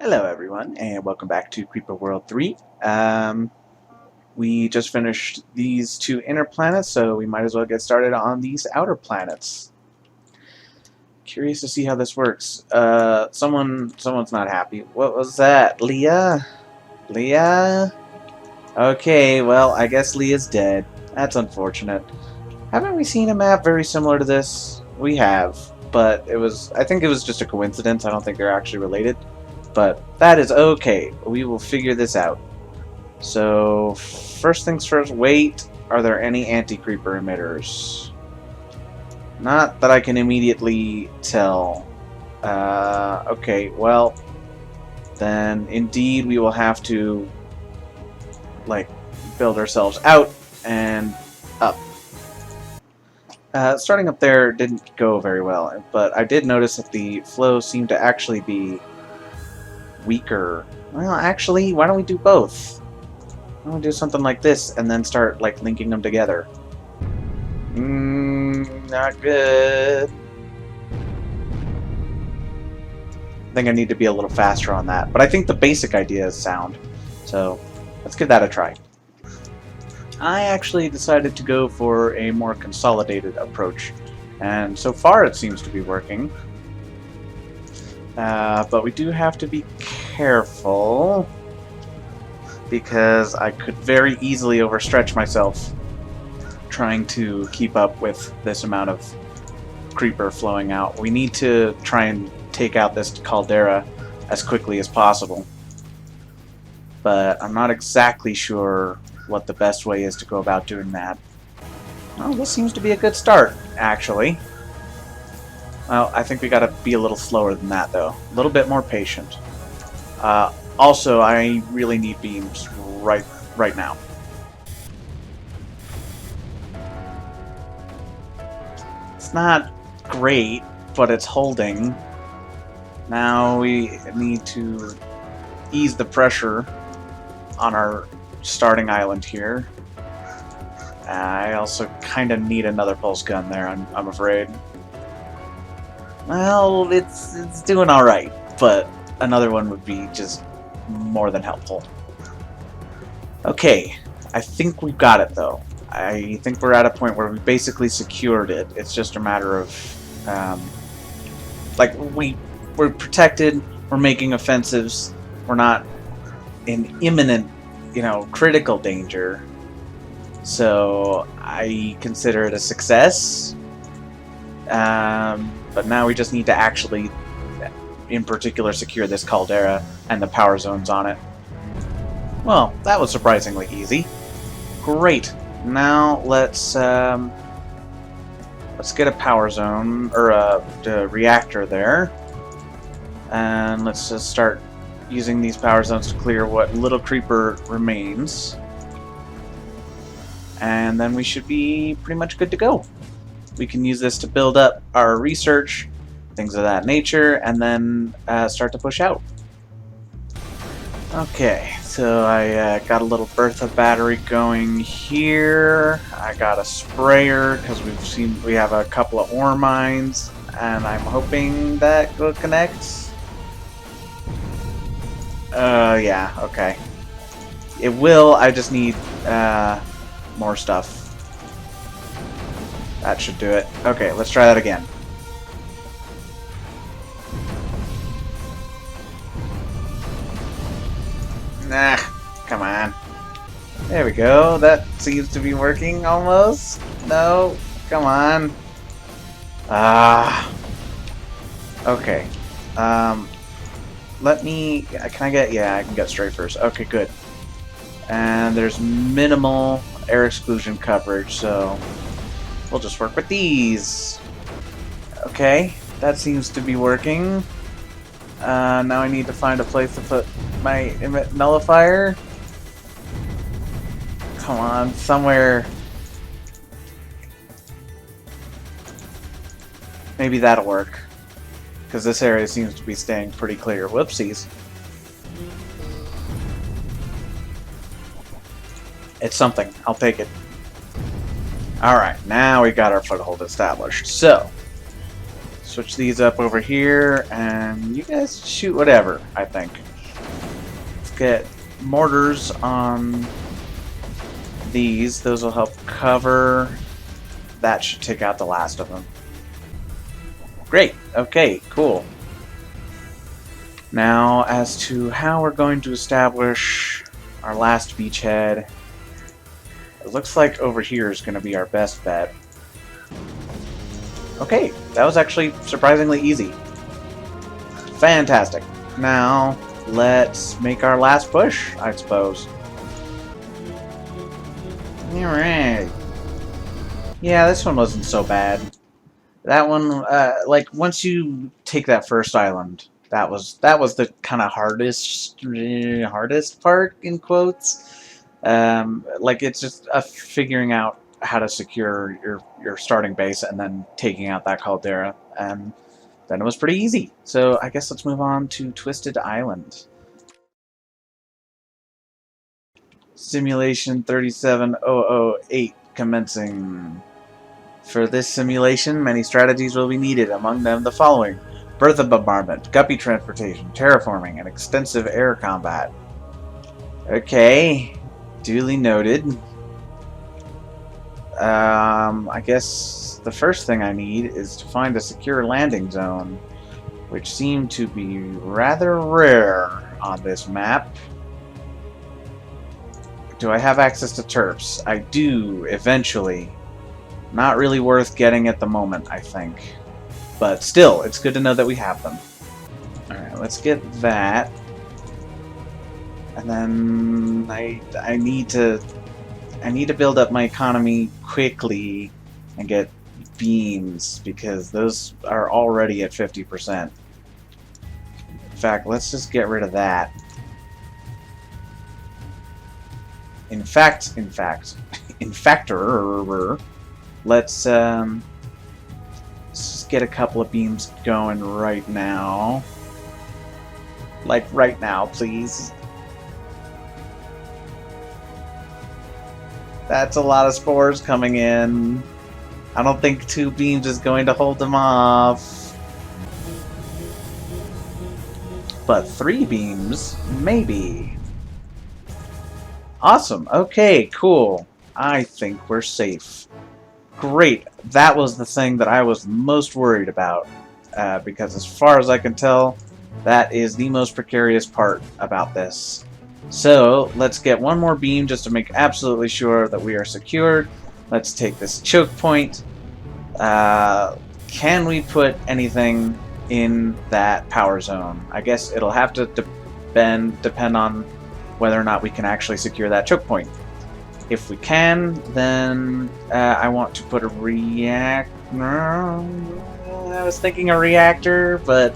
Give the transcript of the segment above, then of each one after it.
Hello everyone, and welcome back to Creeper World 3. We just finished these two inner planets, so we might as well get started on these outer planets. Curious to see how this works. Someone's not happy. What was that? Leah? Leah? Okay, well, I guess Leah's dead. That's unfortunate. Haven't we seen a map very similar to this? We have, but I think it was just a coincidence. I don't think they're actually related. But that is okay. We will figure this out. So, first things first, wait. Are there any anti-creeper emitters? Not that I can immediately tell. Okay, well, then indeed we will have to, like, build ourselves out and up. Starting up there didn't go very well, but I did notice that the flow seemed to actually be weaker. Well, actually, why don't we do both? Why don't we do something like this and then start like linking them together? Not good. I think I need to be a little faster on that, but I think the basic idea is sound. So let's give that a try. I actually decided to go for a more consolidated approach, and so far it seems to be working. But we do have to be careful because I could very easily overstretch myself trying to keep up with this amount of creeper flowing out. We need to try and take out this caldera as quickly as possible. But I'm not exactly sure what the best way is to go about doing that. Well, this seems to be a good start, actually. Well, I think we gotta be a little slower than that, though. A little bit more patient. Also, I really need beams right now. It's not great, but it's holding. Now we need to ease the pressure on our starting island here. I also kind of need another pulse gun there, I'm afraid. Well, it's doing alright, but another one would be just more than helpful. Okay, I think we've got it though. I think we're at a point where we basically secured it. It's just a matter of, like, we're protected, we're making offensives, we're not in imminent, critical danger. So I consider it a success. But now we just need to actually, in particular, secure this caldera and the power zones on it. Well, that was surprisingly easy. Great. Now let's get a power zone or a reactor there, and let's just start using these power zones to clear what little creeper remains, and then we should be pretty much good to go. We can use this to build up our research, things of that nature, and then start to push out. Okay, so I got a little Bertha battery going here. I got a sprayer because we have a couple of ore mines, and I'm hoping that will connect. Yeah, okay. It will. I just need more stuff. That should do it. Okay, let's try that again. Nah, come on. There we go. That seems to be working almost. No, come on. Okay. Let me. Can I get? Yeah, I can get straight first. Okay, good. And there's minimal air exclusion coverage, so we'll just work with these. Okay, that seems to be working. Now I need to find a place to put my emit nullifier. Come on, somewhere. Maybe that'll work. Because this area seems to be staying pretty clear. Whoopsies. It's something. I'll take it. Alright, now we got our foothold established. So, switch these up over here, and you guys shoot whatever, I think. get mortars on these. Those will help cover. That should take out the last of them. Great. Okay, cool. Now, as to how we're going to establish our last beachhead, it looks like over here is going to be our best bet. Okay, that was actually surprisingly easy. Fantastic. Now, let's make our last push, I suppose. Alright. Yeah, this one wasn't so bad. That one, like, once you take that first island, that was the kind of hardest part, in quotes. Like, it's just figuring out how to secure your starting base and then taking out that caldera, and then it was pretty easy. So I guess let's move on to Twisted Island. Simulation 37008 commencing. For this simulation, many strategies will be needed, among them the following: bertha bombardment, guppy transportation, terraforming, and extensive air combat. Okay, duly noted. I guess the first thing I need is to find a secure landing zone, which seem to be rather rare on this map. Do I have access to terps? I do, eventually. Not really worth getting at the moment, I think. But still, it's good to know that we have them. Alright, let's get that. And then I need to build up my economy quickly and get beams, because those are already at 50%. In fact, let's just get rid of that. In fact, let's just get a couple of beams going right now. Like right now, please. That's a lot of spores coming in. I don't think 2 beams is going to hold them off. But 3 beams, maybe. Awesome. Okay, cool. I think we're safe. Great. That was the thing that I was most worried about. Because as far as I can tell, that is the most precarious part about this. So, let's get one more beam just to make absolutely sure that we are secured. Let's take this choke point. Can we put anything in that power zone? I guess it'll have to depend on whether or not we can actually secure that choke point. If we can, then I want to put a reactor. I was thinking a reactor, but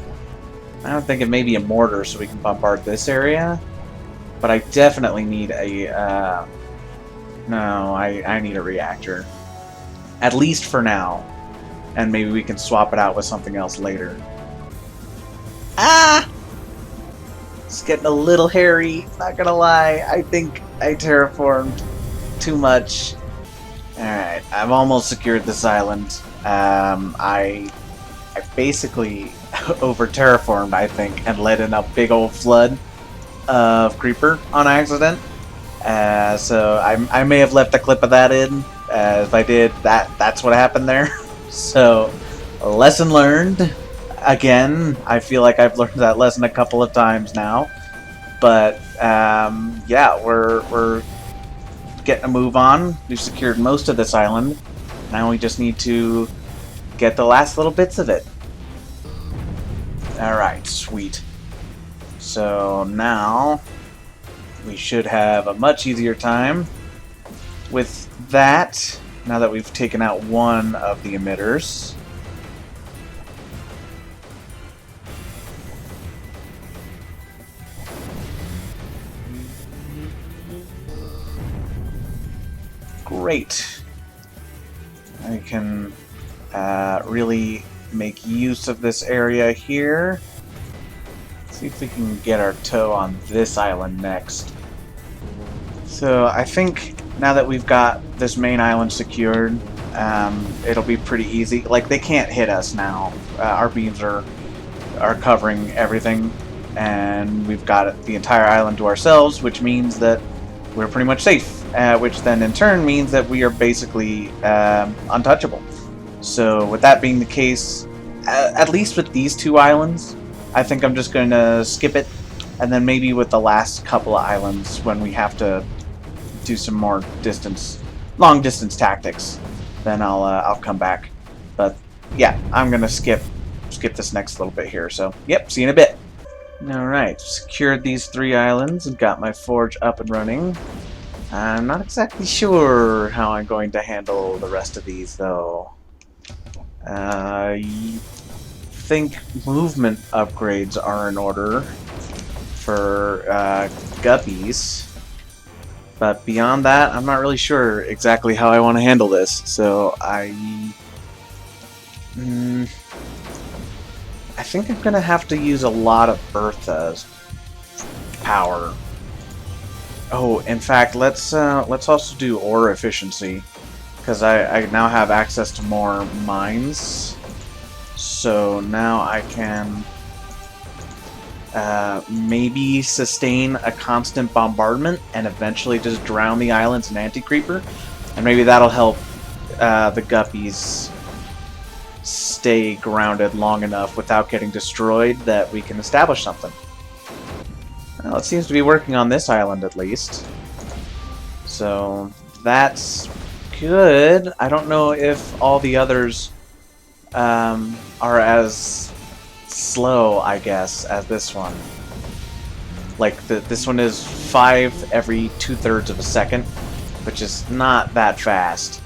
I was thinking maybe a mortar so we can bombard this area. But I definitely need a... no, I need a reactor. At least for now. And maybe we can swap it out with something else later. Ah! It's getting a little hairy, not gonna lie. I think I terraformed too much. Alright, I've almost secured this island. I basically over-terraformed, I think, and let in a big old flood of creeper on accident. So I may have left a clip of that in. If I did, that's what happened there. So, lesson learned. Again, I feel like I've learned that lesson a couple of times now. But yeah, we're getting a move on. We've secured most of this island. Now we just need to get the last little bits of it. Alright, sweet. So now we should have a much easier time with that, now that we've taken out one of the emitters. Great. I can really make use of this area here. See if we can get our toe on this island next. So I think now that we've got this main island secured, it'll be pretty easy. Like, they can't hit us now. Our beams are covering everything. and we've got the entire island to ourselves, which means that we're pretty much safe, which then in turn means that we are basically untouchable. So with that being the case, at least with these two islands, I think I'm just going to skip it, and then maybe with the last couple of islands when we have to do some more long distance tactics, then I'll come back. But yeah, I'm gonna skip this next little bit here. So yep, see you in a bit. All right, secured these 3 islands and got my forge up and running. I'm not exactly sure how I'm going to handle the rest of these though. I think movement upgrades are in order for guppies. But beyond that, I'm not really sure exactly how I want to handle this. So I think I'm gonna have to use a lot of Bertha's power. Oh, in fact, let's also do ore efficiency, because I now have access to more mines. So now I can maybe sustain a constant bombardment and eventually just drown the islands in anti-creeper, and maybe that'll help the guppies stay grounded long enough without getting destroyed that we can establish something. Well, it seems to be working on this island at least, so that's good. I don't know if all the others are as slow, I guess, as this one. Like, this one is 5 every 2/3 of a second, which is not that fast.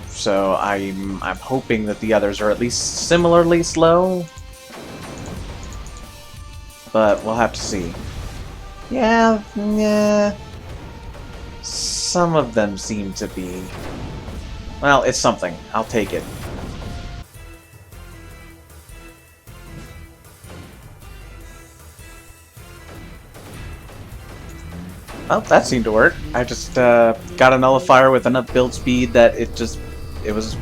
So I'm hoping that the others are at least similarly slow, but we'll have to see. Yeah, some of them seem to be. Well, it's something. I'll take it. Well, that seemed to work. I just got a nullifier with enough build speed that it was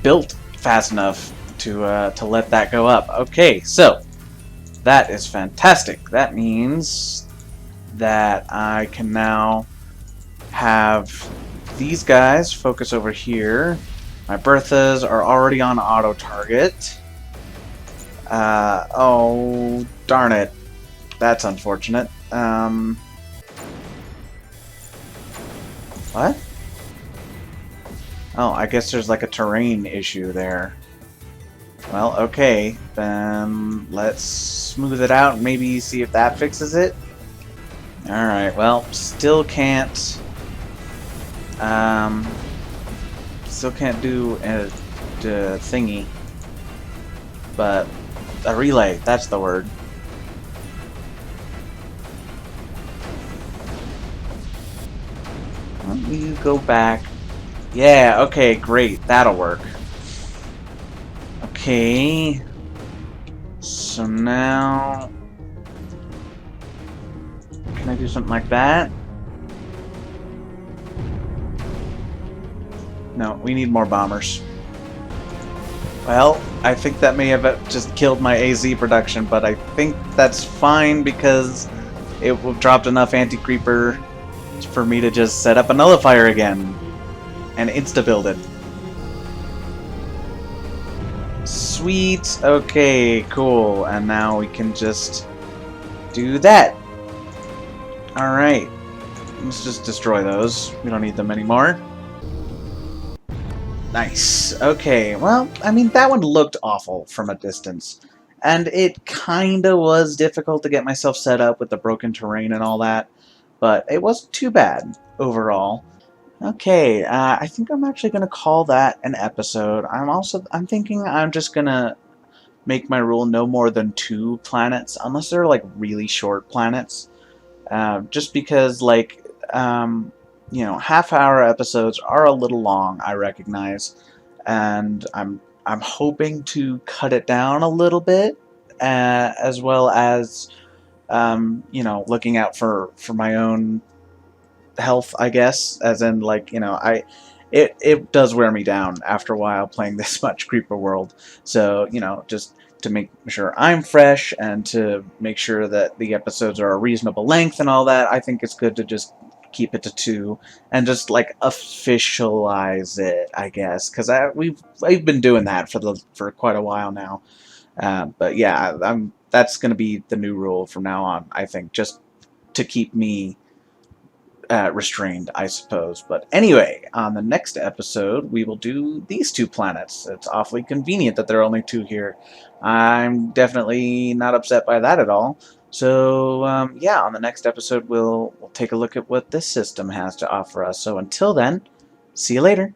built fast enough to let that go up. Okay, so that is fantastic. That means that I can now have these guys focus over here. My Berthas are already on auto target. Oh, darn it. That's unfortunate. What? Oh, I guess there's like a terrain issue there. Well, okay, then let's smooth it out and maybe see if that fixes it. Alright, well, still can't do a thingy. But a relay, that's the word. Let me go back. Yeah, okay, great. That'll work. Okay. So now... Can I do something like that? No, we need more bombers. Well, I think that may have just killed my AZ production, but I think that's fine because it dropped enough anti-creeper for me to just set up a nullifier again and insta-build it. Sweet. Okay, cool. And now we can just do that. Alright. Let's just destroy those. We don't need them anymore. Nice. Okay, well, I mean, that one looked awful from a distance. And it kinda was difficult to get myself set up with the broken terrain and all that. But it wasn't too bad overall. Okay, I think I'm actually going to call that an episode. I'm thinking I'm just going to make my rule no more than 2 planets, unless they're like really short planets. Just because, like, you know, half-hour episodes are a little long, I recognize, and I'm hoping to cut it down a little bit, as well as you know, looking out for my own health, I guess, as in, like, you know, it does wear me down after a while playing this much Creeper World, so, you know, just to make sure I'm fresh and to make sure that the episodes are a reasonable length and all that, I think it's good to just keep it to 2 and just like officialize it, I guess, because I've been doing that for quite a while now. But yeah, that's going to be the new rule from now on, I think, just to keep me restrained, I suppose. But anyway, on the next episode, we will do these 2 planets. It's awfully convenient that there are only 2 here. I'm definitely not upset by that at all. So yeah, on the next episode, we'll take a look at what this system has to offer us. So until then, see you later.